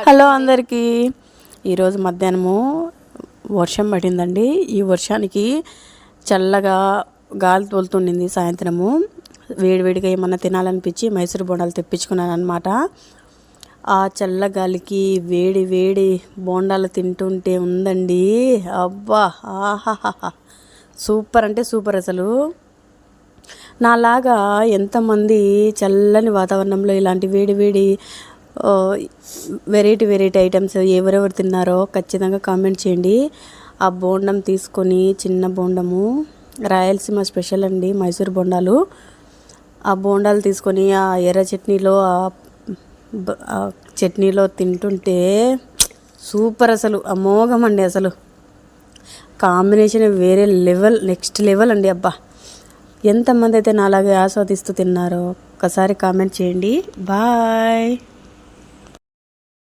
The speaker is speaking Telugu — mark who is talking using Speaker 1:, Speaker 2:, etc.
Speaker 1: హలో అందరికీ. ఈరోజు మధ్యాహ్నము వర్షం పడిందండి. ఈ వర్షానికి చల్లగా గాలి తోలుతుండింది. సాయంత్రము వేడివేడిగా ఏమన్నా తినాలనిపించి మైసూర్ బోండాలు తెప్పించుకున్నాను అనమాట. ఆ చల్ల గాలికి వేడి వేడి బోండాలు తింటుంటే ఉందండి, అబ్బా ఆహాహా, సూపర్ అంటే సూపర్. అసలు నాలాగా ఎంతమంది చల్లని వాతావరణంలో ఇలాంటి వేడి వేడి వెరైటీ ఐటమ్స్ ఎవరెవరు తిన్నారో ఖచ్చితంగా కామెంట్ చేయండి. ఆ బోండం తీసుకొని, చిన్న బోండము, రాయలసీమ స్పెషల్ అండి మైసూర్ బోండాలు. ఆ బోండాలు తీసుకొని ఆ ఎర్ర చట్నీలో ఆ చట్నీలో తింటుంటే సూపర్, అసలు అమోఘం అండి. అసలు కాంబినేషన్ వేరే లెవెల్, నెక్స్ట్ లెవెల్ అండి. అబ్బా, ఎంతమంది అయితే నాలాగే ఆస్వాదిస్తూ తిన్నారో ఒక్కసారి కామెంట్ చేయండి. బాయ్.